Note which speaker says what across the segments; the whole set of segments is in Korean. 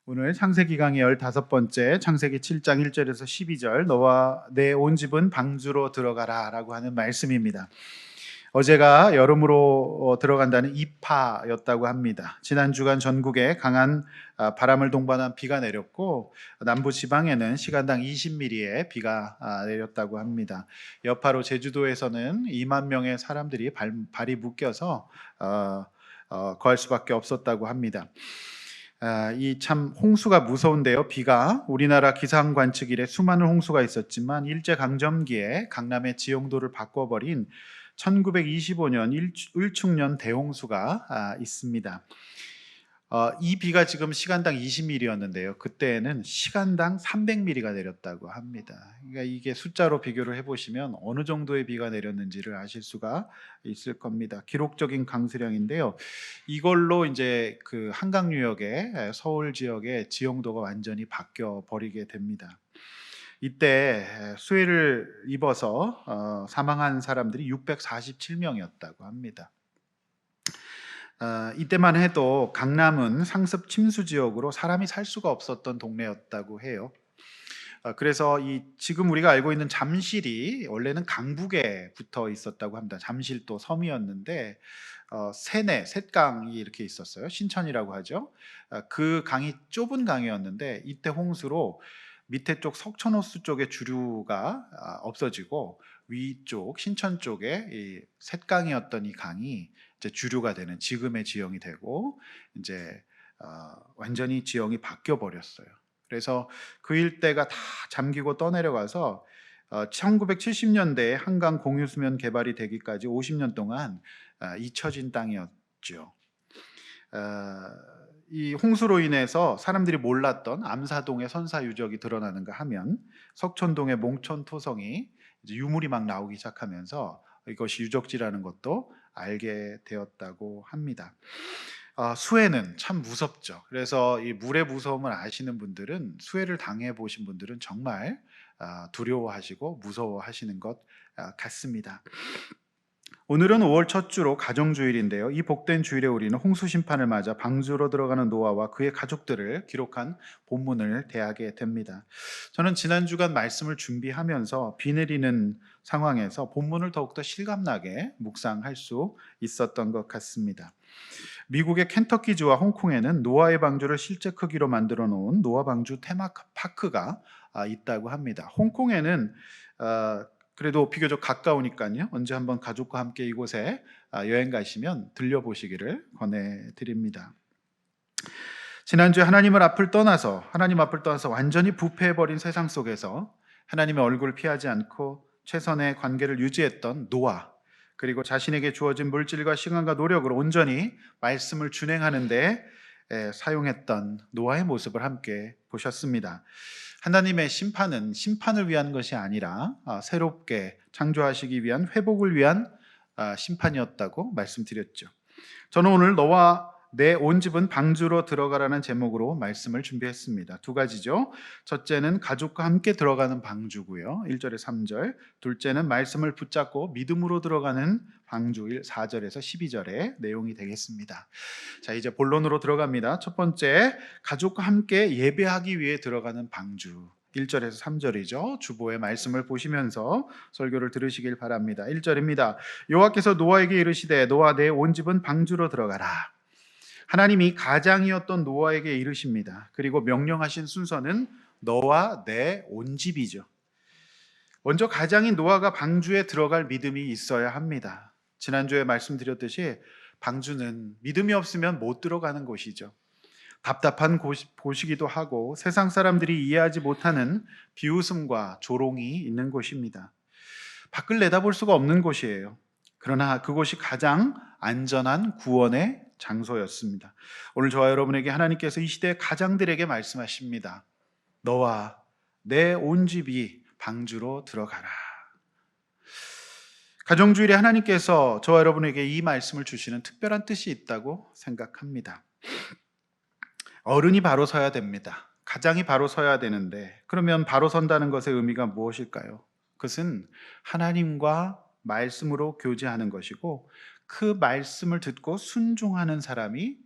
Speaker 1: 오늘 창세기 강의 15번째 창세기 7장 1절에서 12절 너와 내 온 집은 방주로 들어가라 라고 하는 말씀입니다. 어제가 여름으로 들어간다는 입하였다고 합니다. 지난 주간 전국에 강한 바람을 동반한 비가 내렸고 남부 지방에는 시간당 20mm의 비가 내렸다고 합니다. 여파로 제주도에서는 2만 명의 사람들이 발이 묶여서 거할 수밖에 없었다고 합니다. 이 참 홍수가 무서운데요. 비가 우리나라 기상 관측 이래 수많은 홍수가 있었지만 일제 강점기에 강남의 지형도를 바꿔버린 1925년 을충년 대홍수가 있습니다. 이 비가 지금 시간당 20mm였는데요. 그때는 시간당 300mm가 내렸다고 합니다. 그러니까 이게 숫자로 비교를 해보시면 어느 정도의 비가 내렸는지를 아실 수가 있을 겁니다. 기록적인 강수량인데요. 이걸로 이제 그 한강 유역의 서울 지역의 지형도가 완전히 바뀌어 버리게 됩니다. 이때 수해를 입어서 사망한 사람들이 647명이었다고 합니다. 이때만 해도 강남은 상습 침수 지역으로 사람이 살 수가 없었던 동네였다고 해요. 그래서 지금 우리가 알고 있는 잠실이 원래는 강북에 붙어 있었다고 합니다. 잠실도 섬이었는데 셋강이 이렇게 있었어요. 신천이라고 하죠. 그 강이 좁은 강이었는데 이때 홍수로 밑에 쪽 석촌호수 쪽의 주류가 없어지고 위쪽 신천 쪽에 이 셋강이었던 이 강이 이제 주류가 되는 지금의 지형이 되고 이제 완전히 지형이 바뀌어 버렸어요. 그래서 그 일대가 다 잠기고 떠내려가서 1970년대에 한강 공유수면 개발이 되기까지 50년 동안 잊혀진 땅이었죠. 이 홍수로 인해서 사람들이 몰랐던 암사동의 선사 유적이 드러나는가 하면 석촌동의 몽촌 토성이 이제 유물이 막 나오기 시작하면서 이것이 유적지라는 것도 알게 되었다고 합니다. 수해는 참 무섭죠. 그래서 이 물의 무서움을 아시는 분들은 수해를 당해 보신 분들은 정말 두려워하시고 무서워하시는 것 같습니다. 오늘은 5월 첫 주로 가정주일인데요. 이 복된 주일에 우리는 홍수 심판을 맞아 방주로 들어가는 노아와 그의 가족들을 기록한 본문을 대하게 됩니다. 저는 지난 주간 말씀을 준비하면서 비 내리는 상황에서 본문을 더욱더 실감나게 묵상할 수 있었던 것 같습니다. 미국의 켄터키주와 홍콩에는 노아의 방주를 실제 크기로 만들어 놓은 노아 방주 테마파크가 있다고 합니다. 홍콩에는 그래도 비교적 가까우니까요. 언제 한번 가족과 함께 이곳에 여행 가시면 들려보시기를 권해드립니다. 지난주에 하나님 앞을 떠나서 완전히 부패해버린 세상 속에서 하나님의 얼굴을 피하지 않고 최선의 관계를 유지했던 노아, 그리고 자신에게 주어진 물질과 시간과 노력으로 온전히 말씀을 준행하는 데 사용했던 노아의 모습을 함께 보셨습니다. 하나님의 심판은 심판을 위한 것이 아니라 새롭게 창조하시기 위한 회복을 위한 심판이었다고 말씀드렸죠. 저는 오늘 너와 내 온 집은 방주로 들어가라는 제목으로 말씀을 준비했습니다. 두 가지죠. 첫째는 가족과 함께 들어가는 방주고요. 1절에 3절. 둘째는 말씀을 붙잡고 믿음으로 들어가는 방주 4절에서 12절의 내용이 되겠습니다. 자, 이제 본론으로 들어갑니다. 첫 번째, 가족과 함께 예배하기 위해 들어가는 방주. 1절에서 3절이죠. 주보의 말씀을 보시면서 설교를 들으시길 바랍니다. 1절입니다. 여호와께서 노아에게 이르시되 너와 내 온 집은 방주로 들어가라. 하나님이 가장이었던 노아에게 이르십니다. 그리고 명령하신 순서는 너와 내 온 집이죠. 먼저 가장인 노아가 방주에 들어갈 믿음이 있어야 합니다. 지난주에 말씀드렸듯이 방주는 믿음이 없으면 못 들어가는 곳이죠. 답답한 곳이기도 하고 세상 사람들이 이해하지 못하는 비웃음과 조롱이 있는 곳입니다. 밖을 내다볼 수가 없는 곳이에요. 그러나 그곳이 가장 안전한 구원의 장소였습니다. 오늘 저와 여러분에게 하나님께서 이 시대 가장들에게 말씀하십니다. 너와 내 온 집이 방주로 들어가라. 가정주일에 하나님께서 저와 여러분에게 이 말씀을 주시는 특별한 뜻이 있다고 생각합니다. 어른이 바로 서야 됩니다. 가장이 바로 서야 되는데 그러면 바로 선다는 것의 의미가 무엇일까요? 그것은 하나님과 말씀으로 교제하는 것이고 그 말씀을 듣고 순종하는 사람이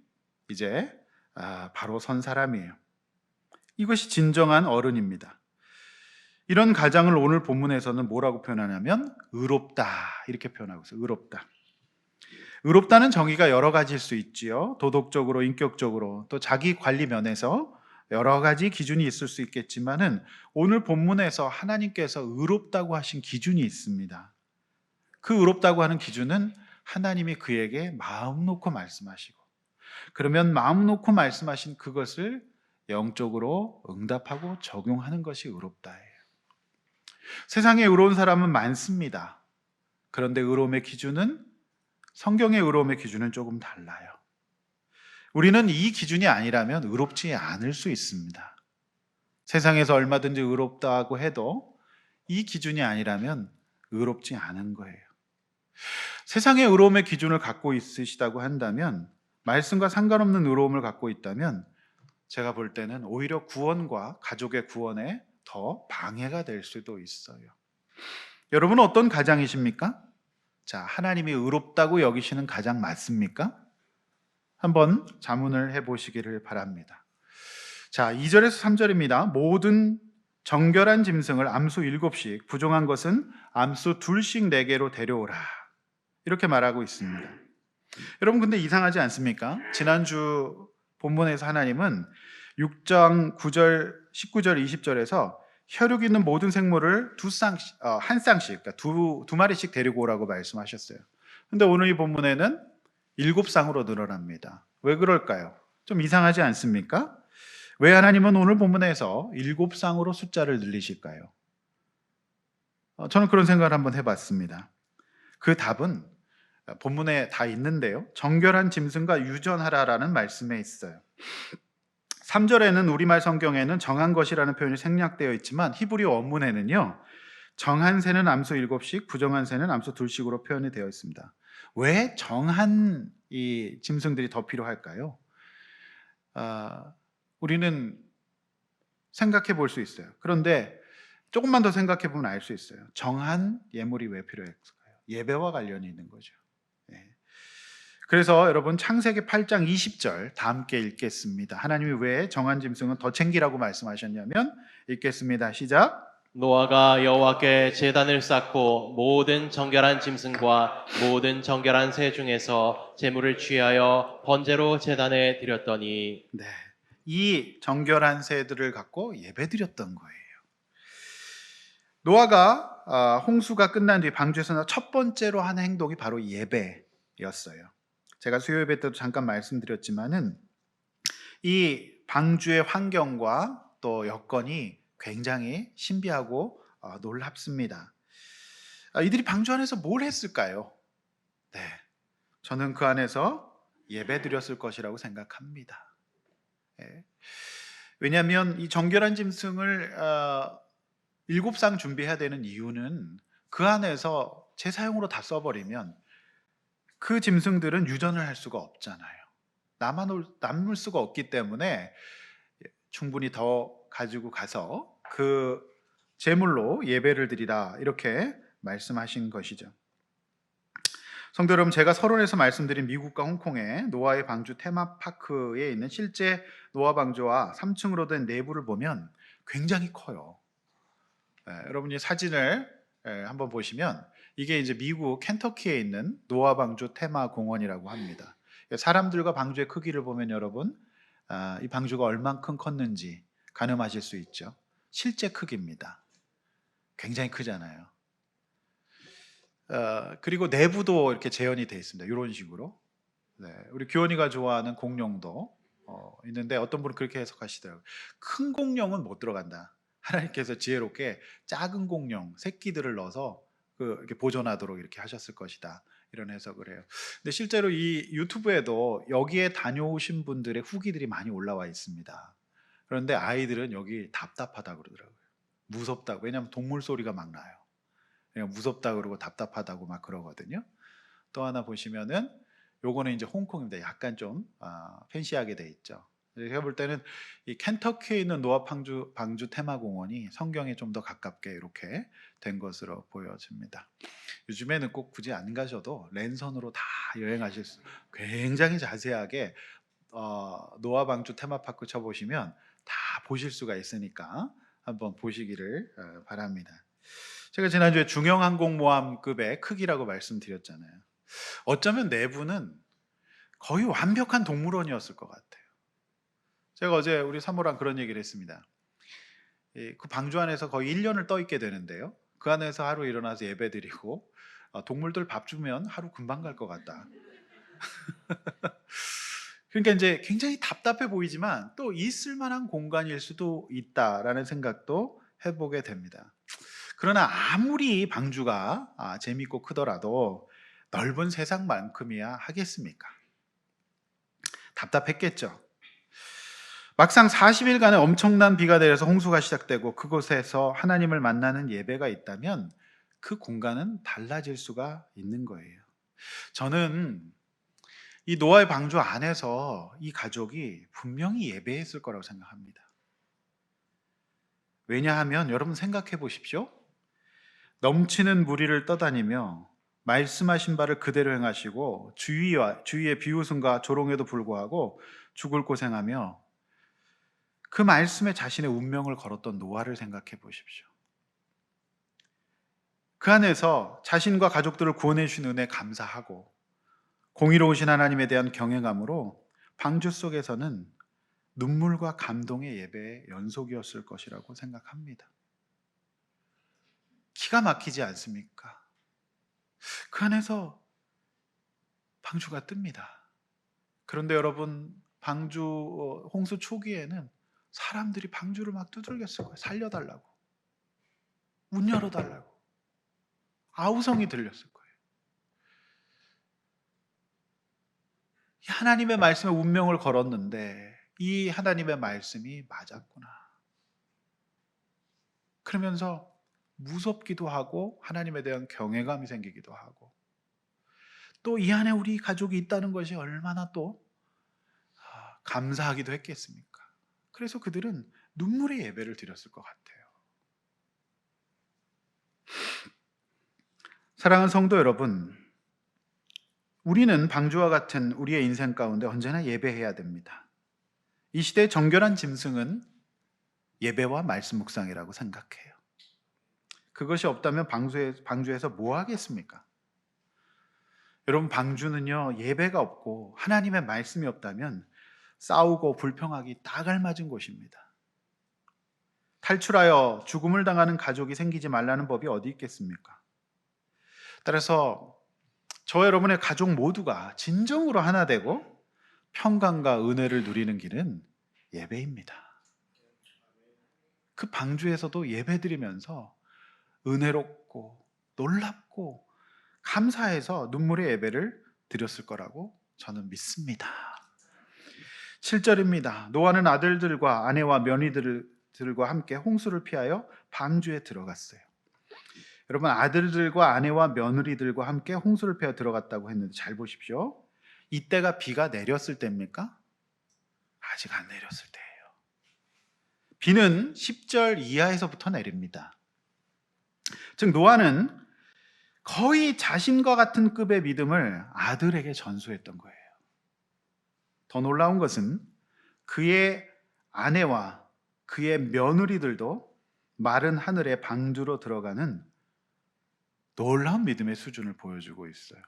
Speaker 1: 이제 바로 선 사람이에요. 이것이 진정한 어른입니다. 이런 가장을 오늘 본문에서는 뭐라고 표현하냐면 의롭다 이렇게 표현하고 있어요. 의롭다. 의롭다는 정의가 여러 가지일 수 있지요. 도덕적으로, 인격적으로, 또 자기 관리 면에서 여러 가지 기준이 있을 수 있겠지만은 오늘 본문에서 하나님께서 의롭다고 하신 기준이 있습니다. 그 의롭다고 하는 기준은 하나님이 그에게 마음 놓고 말씀하시고, 그러면 마음 놓고 말씀하신 그것을 영적으로 응답하고 적용하는 것이 의롭다예요. 세상에 의로운 사람은 많습니다. 그런데 의로움의 기준은, 성경의 의로움의 기준은 조금 달라요. 우리는 이 기준이 아니라면 의롭지 않을 수 있습니다. 세상에서 얼마든지 의롭다고 해도 이 기준이 아니라면 의롭지 않은 거예요. 세상의 의로움의 기준을 갖고 있으시다고 한다면, 말씀과 상관없는 의로움을 갖고 있다면 제가 볼 때는 오히려 구원과 가족의 구원에 더 방해가 될 수도 있어요. 여러분은 어떤 가장이십니까? 자, 하나님이 의롭다고 여기시는 가장 맞습니까? 한번 자문을 해보시기를 바랍니다. 자, 2절에서 3절입니다. 모든 정결한 짐승을 암수 7씩, 부정한 것은 암수 2씩 내게로 데려오라. 이렇게 말하고 있습니다. 여러분, 근데 이상하지 않습니까? 지난주 본문에서 하나님은 6장 9절, 19절, 20절에서 혈육 있는 모든 생물을 한 쌍씩, 그러니까 두 마리씩 데리고 오라고 말씀하셨어요. 근데 오늘 이 본문에는 7쌍으로 늘어납니다. 왜 그럴까요? 좀 이상하지 않습니까? 왜 하나님은 오늘 본문에서 7쌍으로 숫자를 늘리실까요? 저는 그런 생각을 한번 해봤습니다. 그 답은 본문에 다 있는데요. 정결한 짐승과 유전하라라는 말씀에 있어요. 3절에는 우리말 성경에는 정한 것이라는 표현이 생략되어 있지만 히브리 원문에는요, 정한 새는 암수 7씩, 부정한 새는 암수 2씩으로 표현이 되어 있습니다. 왜 정한 이 짐승들이 더 필요할까요? 우리는 생각해 볼 수 있어요. 그런데 조금만 더 생각해 보면 알 수 있어요. 정한 예물이 왜 필요했을까요? 예배와 관련이 있는 거죠. 네. 그래서 여러분, 창세기 8장 20절 다 함께 읽겠습니다. 하나님이 왜 정한 짐승은 더 챙기라고 말씀하셨냐면, 읽겠습니다. 시작.
Speaker 2: 노아가 여호와께 제단을 쌓고 모든 정결한 짐승과 모든 정결한 새 중에서 제물을 취하여 번제로 제단에 드렸더니.
Speaker 1: 네, 이 정결한 새들을 갖고 예배드렸던 거예요. 노아가 홍수가 끝난 뒤 방주에서 첫 번째로 한 행동이 바로 예배였어요. 제가 수요 예배 때도 잠깐 말씀드렸지만은 이 방주의 환경과 또 여건이 굉장히 신비하고 놀랍습니다. 이들이 방주 안에서 뭘 했을까요? 네, 저는 그 안에서 예배드렸을 것이라고 생각합니다. 네. 왜냐하면 이 정결한 짐승을 7쌍 준비해야 되는 이유는 그 안에서 재사용으로 다 써버리면 그 짐승들은 유전을 할 수가 없잖아요. 남을 수가 없기 때문에 충분히 더 가지고 가서 그 제물로 예배를 드리라, 이렇게 말씀하신 것이죠. 성도 여러분, 제가 서론에서 말씀드린 미국과 홍콩의 노아의 방주 테마파크에 있는 실제 노아 방주와 3층으로 된 내부를 보면 굉장히 커요. 여러분이 사진을 한번 보시면 이게 이제 미국 켄터키에 있는 노아 방주 테마 공원이라고 합니다. 사람들과 방주의 크기를 보면 여러분, 이 방주가 얼만큼 컸는지 가늠하실 수 있죠. 실제 크기입니다. 굉장히 크잖아요. 그리고 내부도 이렇게 재현이 되어 있습니다. 이런 식으로. 네, 우리 규원이가 좋아하는 공룡도 있는데 어떤 분은 그렇게 해석하시더라고요. 큰 공룡은 못 들어간다. 하나님께서 지혜롭게 작은 공룡, 새끼들을 넣어서 이렇게 보존하도록 이렇게 하셨을 것이다, 이런 해석을 해요. 근데 실제로 이 유튜브에도 여기에 다녀오신 분들의 후기들이 많이 올라와 있습니다. 그런데 아이들은 여기 답답하다고 그러더라고요. 무섭다고. 왜냐하면 동물 소리가 막 나요. 그냥 무섭다 그러고 답답하다고 막 그러거든요. 또 하나 보시면은 요거는 이제 홍콩입니다. 약간 좀 팬시하게 돼 있죠. 제가 볼 때는 이 켄터키에 있는 노아 방주 테마공원이 성경에 좀 더 가깝게 이렇게 된 것으로 보여집니다. 요즘에는 꼭 굳이 안 가셔도 랜선으로 다 여행하실 수, 굉장히 자세하게 노아 방주 테마파크 쳐보시면 다 보실 수가 있으니까 한번 보시기를 바랍니다. 제가 지난주에 중형항공모함급의 크기라고 말씀드렸잖아요. 어쩌면 내부는 거의 완벽한 동물원이었을 것 같아요. 제가 어제 우리 사모랑 그런 얘기를 했습니다. 그 방주 안에서 거의 1년을 떠 있게 되는데요. 그 안에서 하루 일어나서 예배드리고 동물들 밥 주면 하루 금방 갈 것 같다. 그러니까 이제 굉장히 답답해 보이지만 또 있을 만한 공간일 수도 있다라는 생각도 해보게 됩니다. 그러나 아무리 방주가 재밌고 크더라도 넓은 세상만큼이야 하겠습니까? 답답했겠죠. 막상 40일간의 엄청난 비가 내려서 홍수가 시작되고 그곳에서 하나님을 만나는 예배가 있다면 그 공간은 달라질 수가 있는 거예요. 저는 이 노아의 방주 안에서 이 가족이 분명히 예배했을 거라고 생각합니다. 왜냐하면 여러분 생각해 보십시오. 넘치는 무리를 떠다니며 말씀하신 바를 그대로 행하시고 주위의 비웃음과 조롱에도 불구하고 죽을 고생하며 그 말씀에 자신의 운명을 걸었던 노아를 생각해 보십시오. 그 안에서 자신과 가족들을 구원해 주신 은혜 감사하고 공의로우신 하나님에 대한 경외감으로 방주 속에서는 눈물과 감동의 예배의 연속이었을 것이라고 생각합니다. 기가 막히지 않습니까? 그 안에서 방주가 뜹니다. 그런데 여러분, 방주 홍수 초기에는 사람들이 방주를 막 두들겼을 거예요. 살려달라고, 문 열어달라고, 아우성이 들렸을 거예요. 이 하나님의 말씀에 운명을 걸었는데 이 하나님의 말씀이 맞았구나. 그러면서 무섭기도 하고 하나님에 대한 경외감이 생기기도 하고 또 이 안에 우리 가족이 있다는 것이 얼마나 또 감사하기도 했겠습니까? 그래서 그들은 눈물의 예배를 드렸을 것 같아요. 사랑하는 성도 여러분, 우리는 방주와 같은 우리의 인생 가운데 언제나 예배해야 됩니다. 이 시대의 정결한 짐승은 예배와 말씀 묵상이라고 생각해요. 그것이 없다면 방주에서 뭐 하겠습니까? 여러분, 방주는요, 예배가 없고 하나님의 말씀이 없다면 싸우고 불평하기 딱 알맞은 곳입니다. 탈출하여 죽음을 당하는 가족이 생기지 말라는 법이 어디 있겠습니까? 따라서 저 여러분의 가족 모두가 진정으로 하나 되고 평강과 은혜를 누리는 길은 예배입니다. 그 방주에서도 예배드리면서 은혜롭고 놀랍고 감사해서 눈물의 예배를 드렸을 거라고 저는 믿습니다. 7절입니다. 노아는 아들들과 아내와 며느리들과 함께 홍수를 피하여 방주에 들어갔어요. 여러분, 아들들과 아내와 며느리들과 함께 홍수를 피하여 들어갔다고 했는데 잘 보십시오. 이때가 비가 내렸을 때입니까? 아직 안 내렸을 때예요. 비는 10절 이하에서부터 내립니다. 즉 노아는 거의 자신과 같은 급의 믿음을 아들에게 전수했던 거예요. 더 놀라운 것은 그의 아내와 그의 며느리들도 마른 하늘의 방주로 들어가는 놀라운 믿음의 수준을 보여주고 있어요.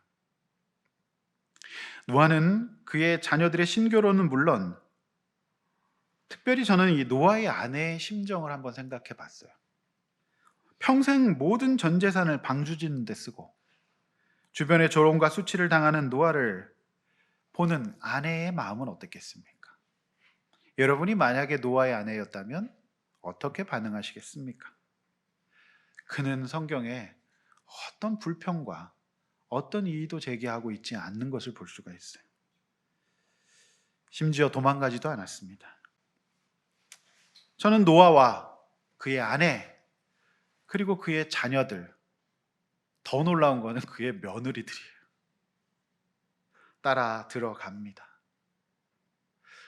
Speaker 1: 노아는 그의 자녀들의 신교로는 물론 특별히 저는 이 노아의 아내의 심정을 한번 생각해 봤어요. 평생 모든 전 재산을 방주 짓는 데 쓰고 주변의 조롱과 수치를 당하는 노아를 보는 아내의 마음은 어떻겠습니까? 여러분이 만약에 노아의 아내였다면 어떻게 반응하시겠습니까? 그는 성경에 어떤 불평과 어떤 이의도 제기하고 있지 않는 것을 볼 수가 있어요. 심지어 도망가지도 않았습니다. 저는 노아와 그의 아내 그리고 그의 자녀들, 더 놀라운 거는 그의 며느리들이에요. 따라 들어갑니다.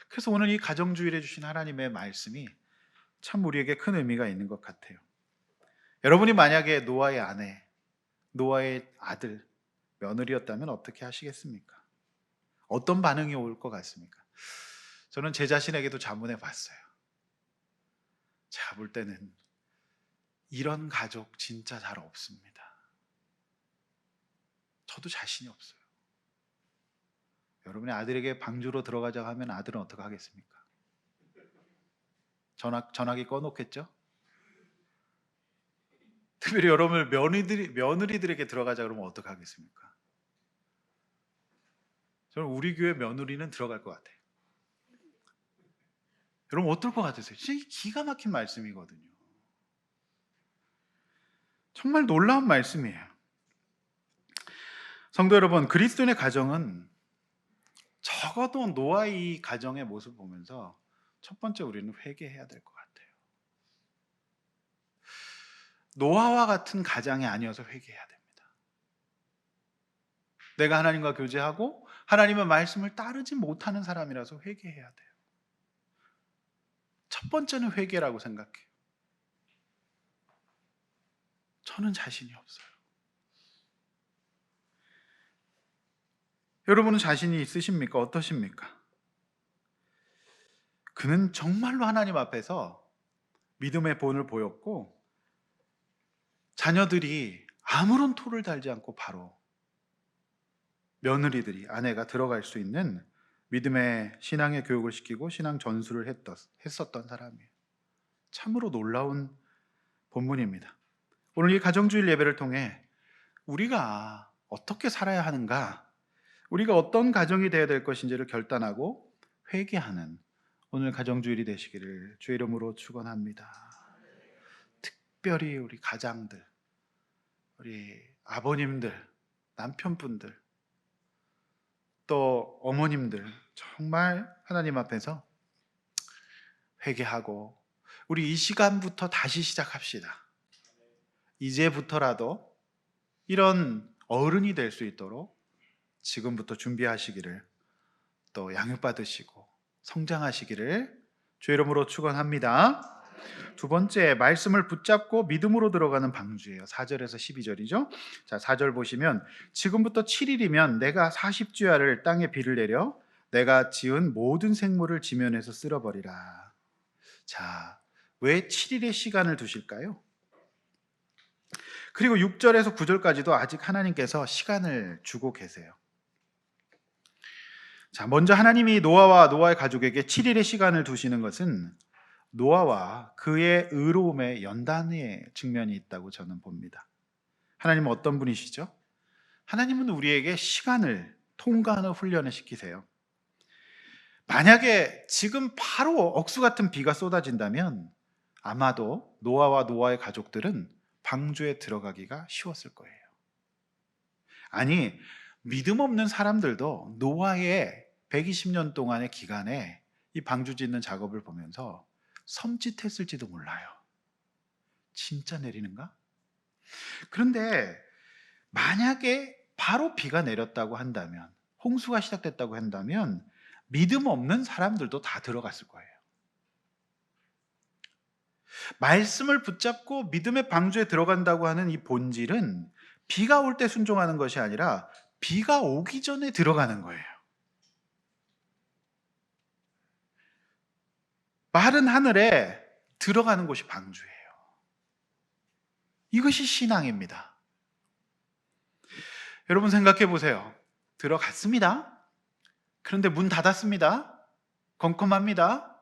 Speaker 1: 그래서 오늘 이 가정주일에 주신 하나님의 말씀이 참 우리에게 큰 의미가 있는 것 같아요. 여러분이 만약에 노아의 아내, 노아의 아들, 며느리였다면 어떻게 하시겠습니까? 어떤 반응이 올 것 같습니까? 저는 제 자신에게도 자문해 봤어요. 제가 볼 때는 이런 가족 진짜 잘 없습니다. 저도 자신이 없어요. 여러분의 아들에게 방주로 들어가자고 하면 아들은 어떻게 하겠습니까? 전화기 꺼놓겠죠? 특별히 여러분 며느리들에게 들어가자 그러면 어떻게 하겠습니까? 저는 우리 교회 며느리는 들어갈 것 같아요. 여러분 어떨 것 같으세요? 진짜 기가 막힌 말씀이거든요. 정말 놀라운 말씀이에요. 성도 여러분, 그리스도인의 가정은 적어도 노아의 가정의 모습을 보면서 첫 번째 우리는 회개해야 될 것 같아요. 노아와 같은 가장이 아니어서 회개해야 됩니다. 내가 하나님과 교제하고 하나님의 말씀을 따르지 못하는 사람이라서 회개해야 돼요. 첫 번째는 회개라고 생각해요. 저는 자신이 없어요. 여러분은 자신이 있으십니까? 어떠십니까? 그는 정말로 하나님 앞에서 믿음의 본을 보였고 자녀들이 아무런 토를 달지 않고 바로 며느리들이 아내가 들어갈 수 있는 믿음의 신앙의 교육을 시키고 신앙 전수를 했었던 사람이에요. 참으로 놀라운 본문입니다. 오늘 이 가정주일 예배를 통해 우리가 어떻게 살아야 하는가, 우리가 어떤 가정이 되어야 될 것인지를 결단하고 회개하는 오늘 가정주일이 되시기를 주의 이름으로 축원합니다. 특별히 우리 가장들, 우리 아버님들, 남편분들, 또 어머님들 정말 하나님 앞에서 회개하고 우리 이 시간부터 다시 시작합시다. 이제부터라도 이런 어른이 될 수 있도록 지금부터 준비하시기를, 또 양육받으시고 성장하시기를 주의 이름으로 축원합니다. 두 번째, 말씀을 붙잡고 믿음으로 들어가는 방주예요. 4절에서 12절이죠. 자, 4절 보시면 지금부터 7일이면 내가 40주야를 땅에 비를 내려 내가 지은 모든 생물을 지면에서 쓸어버리라. 자, 왜 7일의 시간을 두실까요? 그리고 6절에서 9절까지도 아직 하나님께서 시간을 주고 계세요. 자, 먼저 하나님이 노아와 노아의 가족에게 7일의 시간을 두시는 것은 노아와 그의 의로움의 연단의 측면이 있다고 저는 봅니다. 하나님은 어떤 분이시죠? 하나님은 우리에게 시간을 통과하는 훈련을 시키세요. 만약에 지금 바로 억수 같은 비가 쏟아진다면 아마도 노아와 노아의 가족들은 방주에 들어가기가 쉬웠을 거예요. 아니, 믿음 없는 사람들도 노아의 120년 동안의 기간에 이 방주 짓는 작업을 보면서 섬찟했을지도 몰라요. 진짜 내리는가? 그런데 만약에 바로 비가 내렸다고 한다면, 홍수가 시작됐다고 한다면 믿음 없는 사람들도 다 들어갔을 거예요. 말씀을 붙잡고 믿음의 방주에 들어간다고 하는 이 본질은 비가 올 때 순종하는 것이 아니라 비가 오기 전에 들어가는 거예요. 마른 하늘에 들어가는 곳이 방주예요. 이것이 신앙입니다. 여러분 생각해 보세요. 들어갔습니다. 그런데 문 닫았습니다. 컴컴합니다.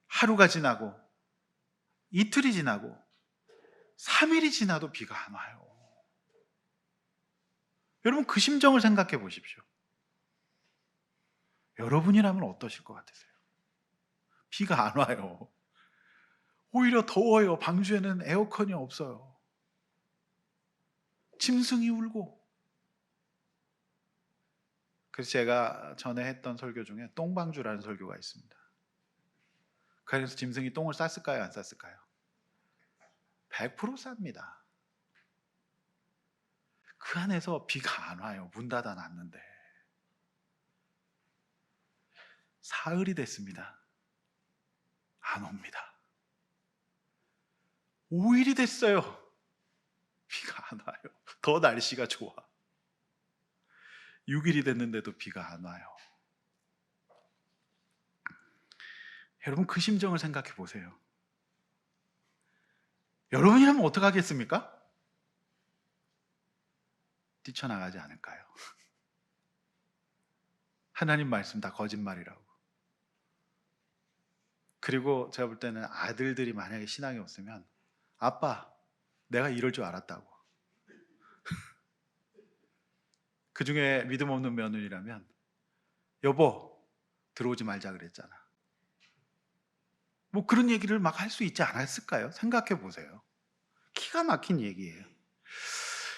Speaker 1: 하루가 지나고 이틀이 지나고 3일이 지나도 비가 안 와요. 여러분 그 심정을 생각해 보십시오. 여러분이라면 어떠실 것 같으세요? 비가 안 와요. 오히려 더워요. 방주에는 에어컨이 없어요. 짐승이 울고. 그래서 제가 전에 했던 설교 중에 똥방주라는 설교가 있습니다. 그래서 짐승이 똥을 쌌을까요? 안 쌌을까요? 100% 쌉니다. 그 안에서 비가 안 와요. 문 닫아 놨는데. 사흘이 됐습니다. 안 옵니다. 5일이 됐어요. 비가 안 와요. 더 날씨가 좋아. 6일이 됐는데도 비가 안 와요. 여러분 그 심정을 생각해 보세요. 여러분이라면 어떻게 하겠습니까? 뛰쳐나가지 않을까요? 하나님 말씀 다 거짓말이라고. 그리고 제가 볼 때는 아들들이 만약에 신앙이 없으면 아빠, 내가 이럴 줄 알았다고. 그 중에 믿음 없는 며느리라면 여보, 들어오지 말자 그랬잖아. 뭐 그런 얘기를 막 할 수 있지 않았을까요? 생각해 보세요. 기가 막힌 얘기예요.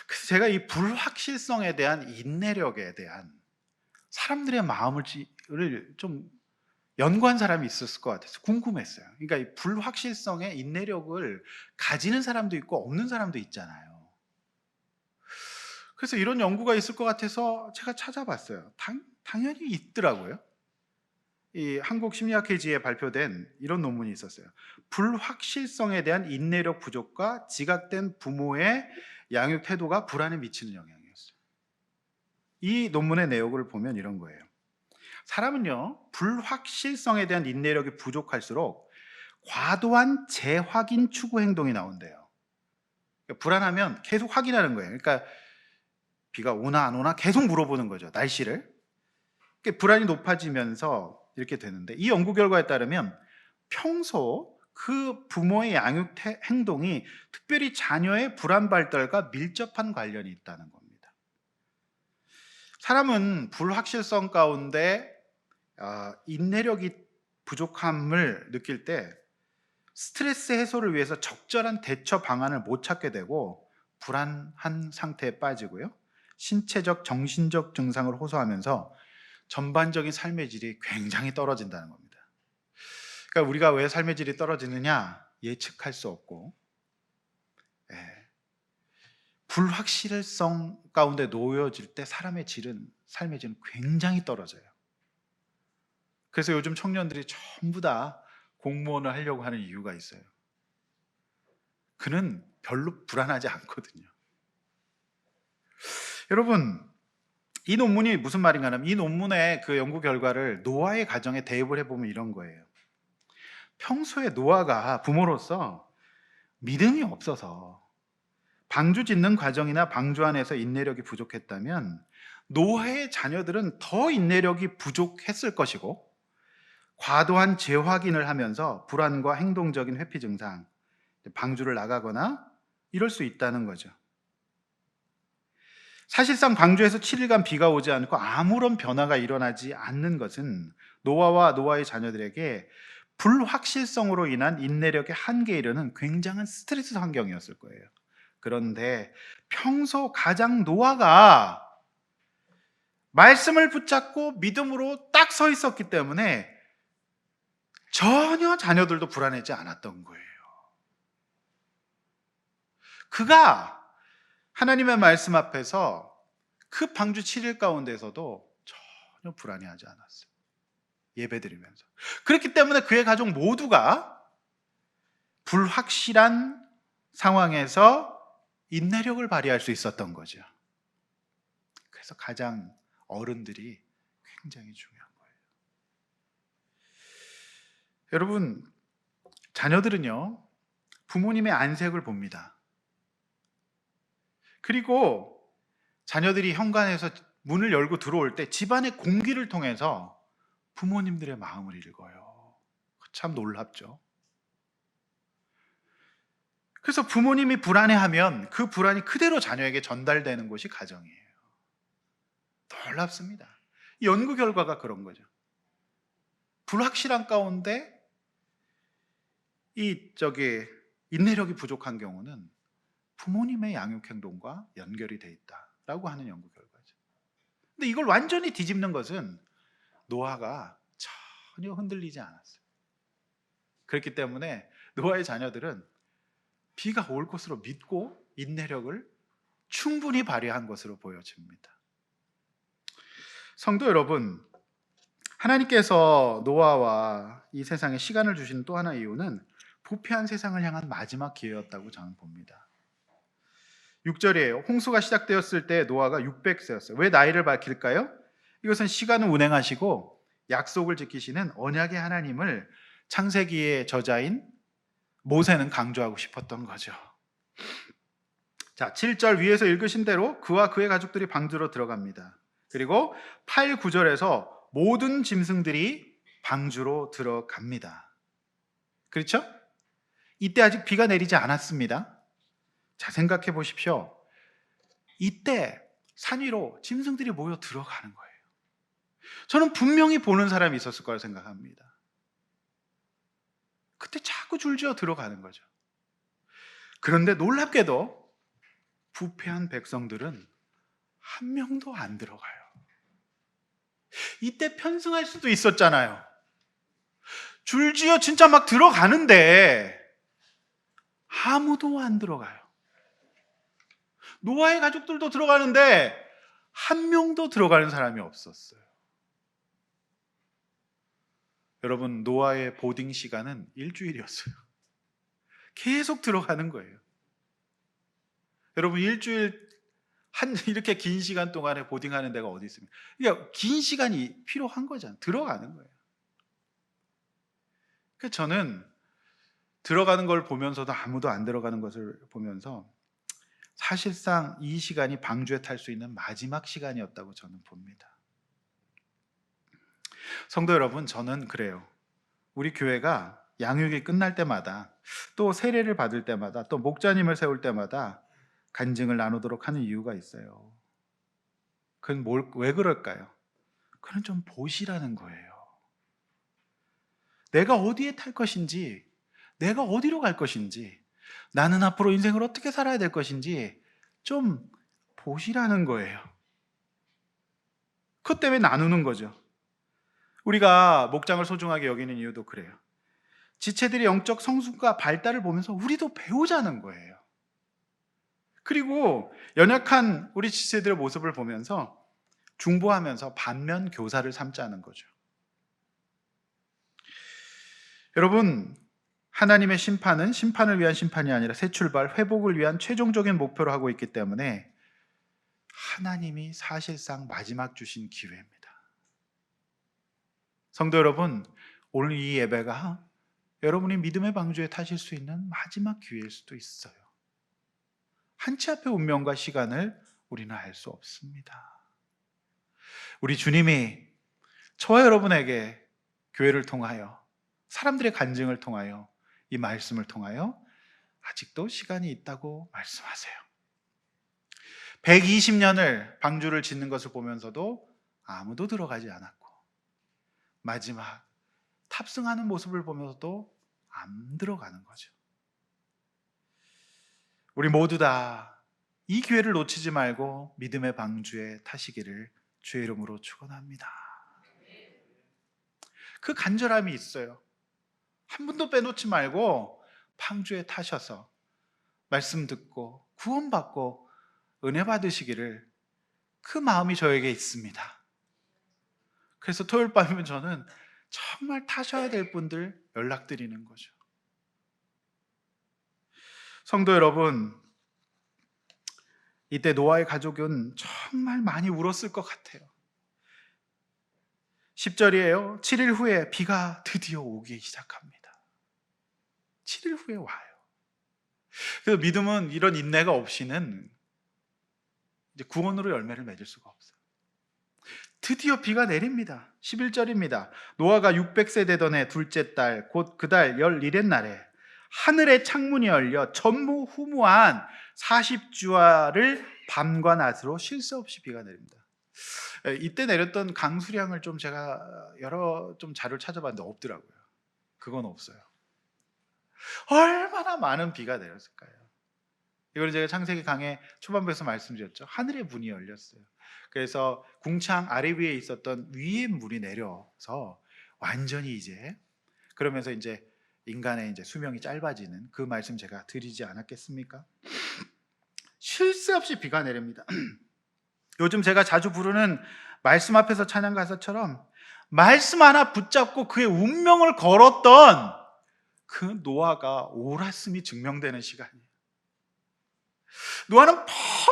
Speaker 1: 그래서 제가 이 불확실성에 대한 인내력에 대한 사람들의 마음을 좀 연구한 사람이 있었을 것 같아서 궁금했어요. 그러니까 이 불확실성의 인내력을 가지는 사람도 있고 없는 사람도 있잖아요. 그래서 이런 연구가 있을 것 같아서 제가 찾아봤어요. 당연히 있더라고요. 이 한국심리학회지에 발표된 이런 논문이 있었어요. 불확실성에 대한 인내력 부족과 지각된 부모의 양육 태도가 불안에 미치는 영향이었어요. 이 논문의 내용을 보면 이런 거예요. 사람은요, 불확실성에 대한 인내력이 부족할수록 과도한 재확인 추구 행동이 나온대요. 그러니까 불안하면 계속 확인하는 거예요. 그러니까 비가 오나 안 오나 계속 물어보는 거죠, 날씨를. 그러니까 불안이 높아지면서 이렇게 되는데, 이 연구 결과에 따르면 평소 그 부모의 양육 행동이 특별히 자녀의 불안 발달과 밀접한 관련이 있다는 겁니다. 사람은 불확실성 가운데 인내력이 부족함을 느낄 때 스트레스 해소를 위해서 적절한 대처 방안을 못 찾게 되고 불안한 상태에 빠지고요, 신체적, 정신적 증상을 호소하면서 전반적인 삶의 질이 굉장히 떨어진다는 겁니다. 그러니까 우리가 왜 삶의 질이 떨어지느냐 예측할 수 없고, 불확실성 가운데 놓여질 때 삶의 질은 굉장히 떨어져요. 그래서 요즘 청년들이 전부 다 공무원을 하려고 하는 이유가 있어요. 그는 별로 불안하지 않거든요. 여러분, 이 논문이 무슨 말인가 하면, 이 논문의 그 연구 결과를 노아의 가정에 대입을 해보면 이런 거예요. 평소에 노아가 부모로서 믿음이 없어서 방주 짓는 과정이나 방주 안에서 인내력이 부족했다면 노아의 자녀들은 더 인내력이 부족했을 것이고, 과도한 재확인을 하면서 불안과 행동적인 회피 증상, 방주를 나가거나 이럴 수 있다는 거죠. 사실상 방주에서 7일간 비가 오지 않고 아무런 변화가 일어나지 않는 것은 노아와 노아의 자녀들에게 불확실성으로 인한 인내력의 한계에 이르는 굉장한 스트레스 환경이었을 거예요. 그런데 평소 가장 노아가 말씀을 붙잡고 믿음으로 딱 서 있었기 때문에 전혀 자녀들도 불안하지 않았던 거예요. 그가 하나님의 말씀 앞에서 그 방주 7일 가운데서도 전혀 불안해하지 않았어요. 예배드리면서. 그렇기 때문에 그의 가족 모두가 불확실한 상황에서 인내력을 발휘할 수 있었던 거죠. 그래서 가장 어른들이 굉장히 중요한 거예요. 여러분, 자녀들은요, 부모님의 안색을 봅니다. 그리고 자녀들이 현관에서 문을 열고 들어올 때 집안의 공기를 통해서 부모님들의 마음을 읽어요. 참 놀랍죠. 그래서 부모님이 불안해하면 그 불안이 그대로 자녀에게 전달되는 곳이 가정이에요. 놀랍습니다. 연구 결과가 그런 거죠. 불확실한 가운데 인내력이 부족한 경우는 부모님의 양육 행동과 연결이 돼 있다라고 하는 연구 결과죠. 근데 이걸 완전히 뒤집는 것은 노아가 전혀 흔들리지 않았어요. 그렇기 때문에 노아의 자녀들은 비가 올 것으로 믿고 인내력을 충분히 발휘한 것으로 보여집니다. 성도 여러분, 하나님께서 노아와 이 세상에 시간을 주신 또 하나의 이유는 부패한 세상을 향한 마지막 기회였다고 저는 봅니다. 6절이에요. 홍수가 시작되었을 때 노아가 600세였어요. 왜 나이를 밝힐까요? 이것은 시간을 운행하시고 약속을 지키시는 언약의 하나님을 창세기의 저자인 모세는 강조하고 싶었던 거죠. 자, 7절 위에서 읽으신 대로 그와 그의 가족들이 방주로 들어갑니다. 그리고 8, 9절에서 모든 짐승들이 방주로 들어갑니다. 그렇죠? 이때 아직 비가 내리지 않았습니다. 자, 생각해 보십시오. 이때 산 위로 짐승들이 모여 들어가는 거예요. 저는 분명히 보는 사람이 있었을 거라 생각합니다. 그때 자꾸 줄지어 들어가는 거죠. 그런데 놀랍게도 부패한 백성들은 한 명도 안 들어가요. 이때 편승할 수도 있었잖아요. 줄지어 진짜 막 들어가는데 아무도 안 들어가요. 노아의 가족들도 들어가는데 한 명도 들어가는 사람이 없었어요. 여러분, 노아의 보딩 시간은 일주일이었어요. 계속 들어가는 거예요. 여러분, 일주일 이렇게 긴 시간 동안에 보딩하는 데가 어디 있습니까? 그러니까 긴 시간이 필요한 거잖아요. 들어가는 거예요. 그래서 저는 들어가는 걸 보면서도 아무도 안 들어가는 것을 보면서 사실상 이 시간이 방주에 탈 수 있는 마지막 시간이었다고 저는 봅니다. 성도 여러분, 저는 그래요. 우리 교회가 양육이 끝날 때마다 또 세례를 받을 때마다 또 목자님을 세울 때마다 간증을 나누도록 하는 이유가 있어요. 그건 왜 그럴까요? 그건 좀 보시라는 거예요. 내가 어디에 탈 것인지, 내가 어디로 갈 것인지, 나는 앞으로 인생을 어떻게 살아야 될 것인지 좀 보시라는 거예요. 그것 때문에 나누는 거죠. 우리가 목장을 소중하게 여기는 이유도 그래요. 지체들의 영적 성숙과 발달을 보면서 우리도 배우자는 거예요. 그리고 연약한 우리 지체들의 모습을 보면서 중보하면서 반면 교사를 삼자는 거죠. 여러분, 하나님의 심판은 심판을 위한 심판이 아니라 새 출발, 회복을 위한 최종적인 목표로 하고 있기 때문에 하나님이 사실상 마지막 주신 기회입니다. 성도 여러분, 오늘 이 예배가 여러분이 믿음의 방주에 타실 수 있는 마지막 기회일 수도 있어요. 한치 앞의 운명과 시간을 우리는 알 수 없습니다. 우리 주님이 저와 여러분에게 교회를 통하여, 사람들의 간증을 통하여, 이 말씀을 통하여 아직도 시간이 있다고 말씀하세요. 120년을 방주를 짓는 것을 보면서도 아무도 들어가지 않았고, 마지막 탑승하는 모습을 보면서도 안 들어가는 거죠. 우리 모두 다 이 기회를 놓치지 말고 믿음의 방주에 타시기를 주의 이름으로 축원합니다. 그 간절함이 있어요. 한 분도 빼놓지 말고 방주에 타셔서 말씀 듣고 구원받고 은혜 받으시기를, 그 마음이 저에게 있습니다. 그래서 토요일 밤이면 저는 정말 타셔야 될 분들 연락드리는 거죠. 성도 여러분, 이때 노아의 가족은 정말 많이 울었을 것 같아요. 10절이에요. 7일 후에 비가 드디어 오기 시작합니다. 7일 후에 와요. 그래서 믿음은 이런 인내가 없이는 이제 구원으로 열매를 맺을 수가 없어요. 드디어 비가 내립니다. 11절입니다. 노아가 600세 되던 해 둘째 달, 곧 그 달 11의 날에 하늘의 창문이 열려 전무후무한 40주화를 밤과 낮으로 쉴 새 없이 비가 내립니다. 이때 내렸던 강수량을 좀 제가 여러 자료를 찾아봤는데 없더라고요. 그건 없어요. 얼마나 많은 비가 내렸을까요? 이걸 제가 창세기 강의 초반부에서 말씀드렸죠. 하늘의 문이 열렸어요. 그래서 궁창 아래 위에 있었던 위의 물이 내려서 완전히 이제, 그러면서 이제 인간의 이제 수명이 짧아지는 그 말씀 제가 드리지 않았겠습니까? 쉴 새 없이 비가 내립니다. 요즘 제가 자주 부르는 말씀 앞에서 찬양 가사처럼 말씀 하나 붙잡고 그의 운명을 걸었던 그 노아가 옳았음이 증명되는 시간이에요. 노아는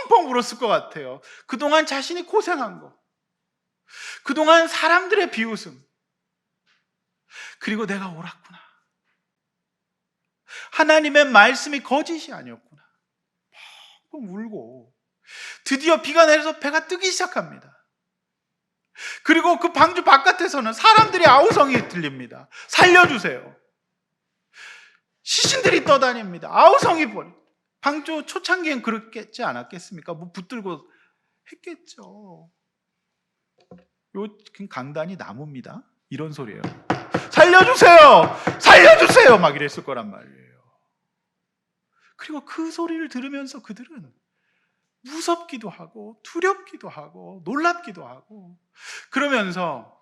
Speaker 1: 펑펑 울었을 것 같아요. 그동안 자신이 고생한 거, 그동안 사람들의 비웃음, 그리고 내가 옳았구나, 하나님의 말씀이 거짓이 아니었구나. 펑펑 울고 드디어 비가 내려서 배가 뜨기 시작합니다. 그리고 그 방주 바깥에서는 사람들이 아우성이 들립니다. 살려주세요. 시신들이 떠다닙니다. 아우성이 버리. 방주 초창기엔 그렇겠지 않았겠습니까? 뭐 붙들고 했겠죠. 요 강단이 나무입니다. 이런 소리예요. 살려주세요! 살려주세요! 막 이랬을 거란 말이에요. 그리고 그 소리를 들으면서 그들은 무섭기도 하고 두렵기도 하고 놀랍기도 하고 그러면서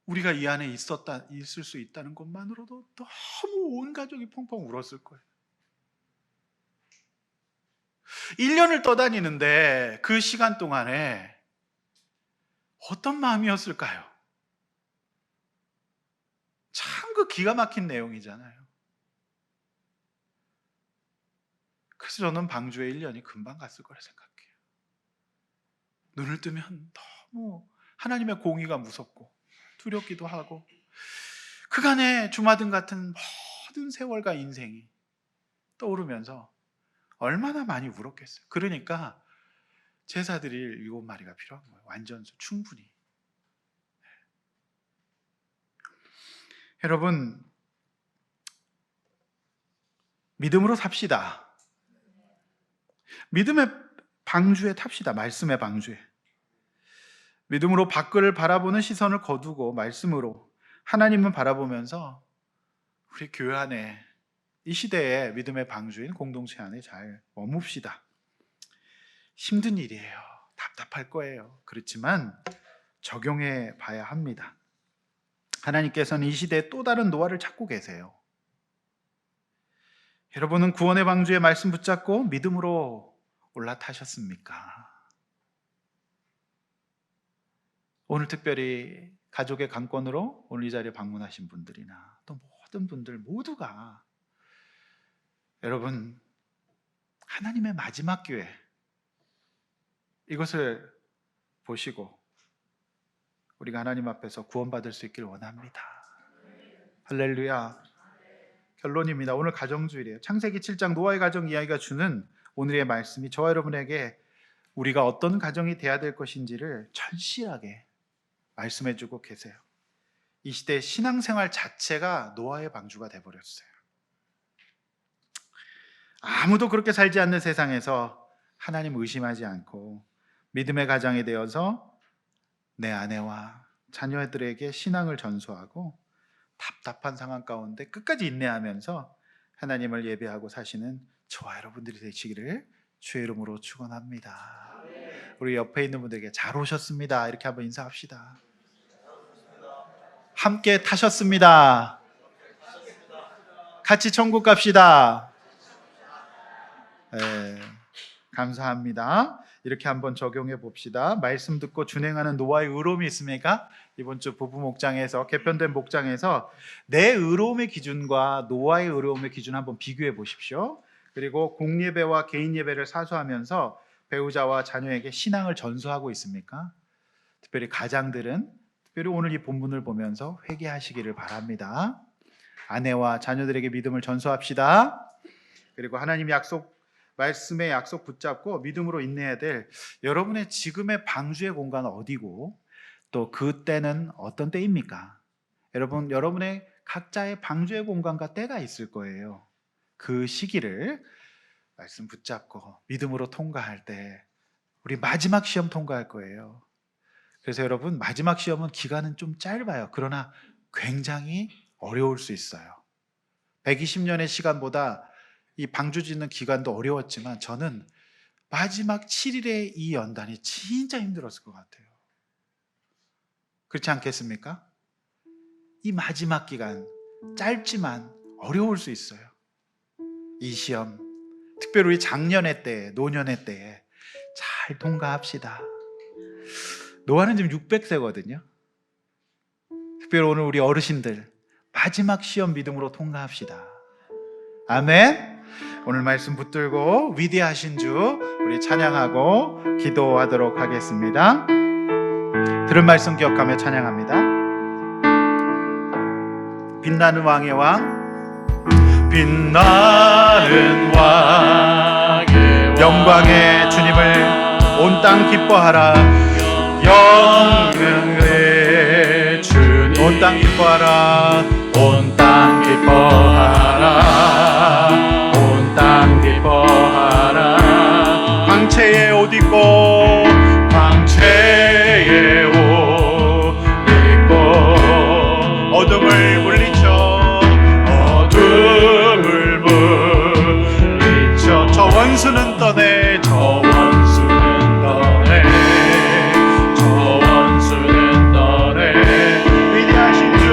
Speaker 1: 우리가 이 안에 있을 수 있다는 것만으로도 너무 온 가족이 펑펑 울었을 거예요. 1년을 떠다니는데 그 시간 동안에 어떤 마음이었을까요? 참 그 기가 막힌 내용이잖아요. 그래서 저는 방주에 1년이 금방 갔을 거라 생각해요. 눈을 뜨면 너무 하나님의 공의가 무섭고 두렵기도 하고 그간의 주마등 같은 모든 세월과 인생이 떠오르면서 얼마나 많이 울었겠어요. 그러니까 제사 드릴 7마리가 필요한 거예요. 완전수 충분히. 여러분, 믿음으로 삽시다. 믿음의 방주에 탑시다. 말씀의 방주에. 믿음으로 밖을 바라보는 시선을 거두고 말씀으로 하나님을 바라보면서 우리 교회 안에 이 시대의 믿음의 방주인 공동체 안에 잘 머뭅시다. 힘든 일이에요. 답답할 거예요. 그렇지만 적용해 봐야 합니다. 하나님께서는 이 시대에 또 다른 노화를 찾고 계세요. 여러분은 구원의 방주에 말씀 붙잡고 믿음으로 올라타셨습니까? 오늘 특별히 가족의 강권으로 오늘 이 자리에 방문하신 분들이나 또 모든 분들 모두가 여러분 하나님의 마지막 기회 이것을 보시고 우리가 하나님 앞에서 구원받을 수 있길 원합니다. 할렐루야. 결론입니다. 오늘 가정주일이에요. 창세기 7장 노아의 가정 이야기가 주는 오늘의 말씀이 저와 여러분에게 우리가 어떤 가정이 돼야 될 것인지를 절실하게 말씀해주고 계세요. 이 시대 신앙생활 자체가 노아의 방주가 돼버렸어요. 아무도 그렇게 살지 않는 세상에서 하나님 의심하지 않고 믿음의 가정이 되어서 내 아내와 자녀들에게 신앙을 전수하고 답답한 상황 가운데 끝까지 인내하면서 하나님을 예배하고 사시는 저와 여러분들이 되시기를 주의 이름으로 축원합니다. 우리 옆에 있는 분들에게 잘 오셨습니다. 이렇게 한번 인사합시다. 함께 타셨습니다. 같이 천국 갑시다. 네, 감사합니다. 이렇게 한번 적용해 봅시다. 말씀 듣고 준행하는 노아의 의로움이 있습니까? 이번 주 부부 목장에서 개편된 목장에서 내 의로움의 기준과 노아의 의로움의 기준 한번 비교해 보십시오. 그리고 공예배와 개인 예배를 사수하면서 배우자와 자녀에게 신앙을 전수하고 있습니까? 특별히 가장들은 특별히 오늘 이 본문을 보면서 회개하시기를 바랍니다. 아내와 자녀들에게 믿음을 전수합시다. 그리고 하나님 말씀의 약속 붙잡고 믿음으로 인내해야 될 여러분의 지금의 방주의 공간은 어디고 또 그 때는 어떤 때입니까? 여러분의 각자의 방주의 공간과 때가 있을 거예요. 그 시기를 말씀 붙잡고 믿음으로 통과할 때 우리 마지막 시험 통과할 거예요. 그래서 여러분 마지막 시험은 기간은 좀 짧아요. 그러나 굉장히 어려울 수 있어요. 120년의 시간보다 이 방주 짓는 기간도 어려웠지만 저는 마지막 7일의 이 연단이 진짜 힘들었을 것 같아요. 그렇지 않겠습니까? 이 마지막 기간 짧지만 어려울 수 있어요. 이 시험 특별히 우리 장년의 때에 노년의 때에 잘 통과합시다. 노아는 지금 600세거든요. 특별히 오늘 우리 어르신들 마지막 시험 믿음으로 통과합시다. 아멘. 오늘 말씀 붙들고 위대하신 주 우리 찬양하고 기도하도록 하겠습니다. 들은 말씀 기억하며 찬양합니다. 빛나는 왕의 왕 빛나는 왕 영광의 주님을 온 땅 기뻐하라. 영광의 주님 온 땅 기뻐하라. 온 땅 기뻐하라. 온 땅 기뻐하라. 광채의 옷 입고 광채의 옷 입고 어둠을 물리쳐 어둠을 물리쳐 저 원수는 떠내 저 원수는 떠내 저 원수는 떠내 위대하신 주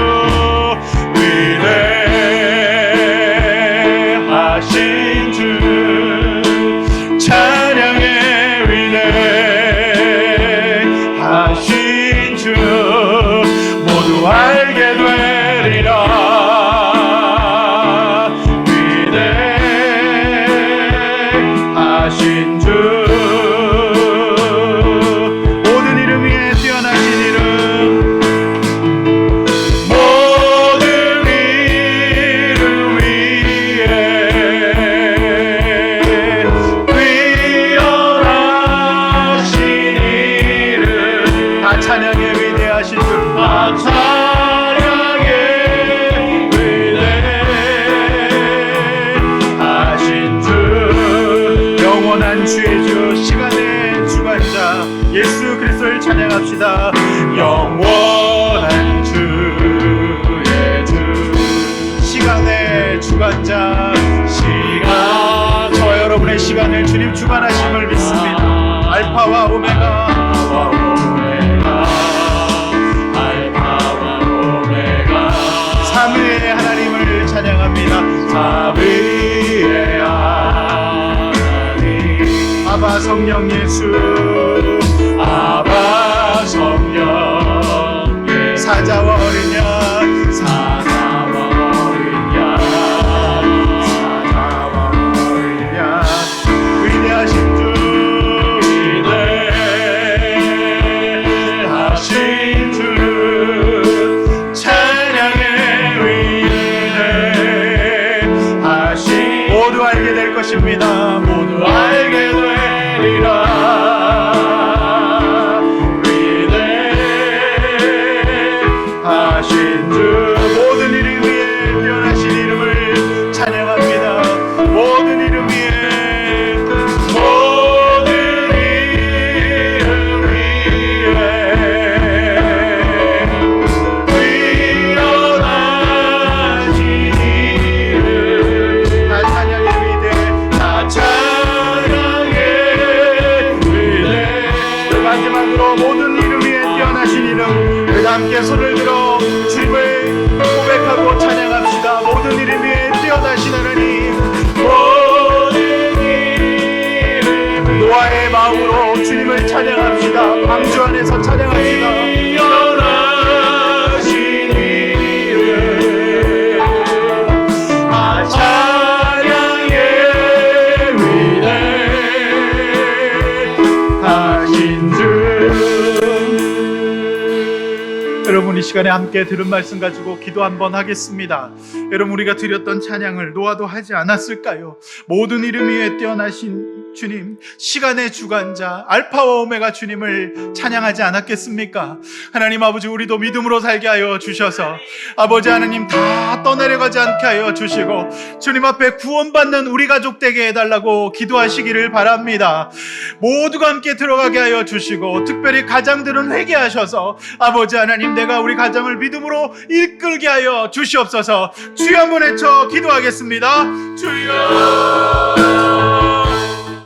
Speaker 1: 위대하신 주 찬양의 위대하신 주 모두 알게 되리라. 위대하신 주 모든 이름 위에 뛰어나신 이름 모든 이름 위에 뛰어나신 이름 다 찬양의 위대하신 주 다 찬양의 위대하신 주 영원한 주의 주 시간의 주관자 예수 그리스도를 찬양합시다. 영원한 주의 주 시간의 주관자 시간 저 여러분의 시간을 주님 주관하심을 믿습니다. 알파와 오메가 삼위의 하나님을 찬양합니다. 삼위의 하나님 아바 성령 예수 아바 성령 예수 사자와 어린 양 사자와 어린 양 사자와 어린 양 위대하신 주 위대하신 주 모두 알게 될 것입니다. 모두 알게 되리라. 위대하신 주 모든 이름 위에 뛰어나신 이름을 찬양합니다. 모든 이름 위에 모든 이름 위에 뛰어나신 이름 다 찬양의 위대 다 찬양의 위대 마지막으로 모든 이름 위에 뛰어나신 이름 우리 함께 손을 들어 주님을 고백하고 찬양합시다. 모든 이름 위에 뛰어나신 하나님 모든 이름 노아의 마음으로 주님을 찬양합시다. 방주 안에서 찬양합시다. 뛰어나신 이름 아 찬양의 위대하신 주 여러분 이 시간에 함께 들은 말씀 가지고 기도 한번 하겠습니다. 여러분 우리가 드렸던 찬양을 노아도 하지 않았을까요? 모든 이름 위에 뛰어나신 주님 시간의 주관자 알파와 오메가 주님을 찬양하지 않았겠습니까? 하나님 아버지 우리도 믿음으로 살게 하여 주셔서 아버지 하나님 다 떠내려가지 않게 하여 주시고 주님 앞에 구원받는 우리 가족 되게 해달라고 기도하시기를 바랍니다. 모두가 함께 들어가게 하여 주시고 특별히 가장들은 회개하셔서 아버지 하나님 내가 우리 가정을 믿음으로 이끌게 하여 주시옵소서. 주여 한번 외쳐 기도하겠습니다. 주여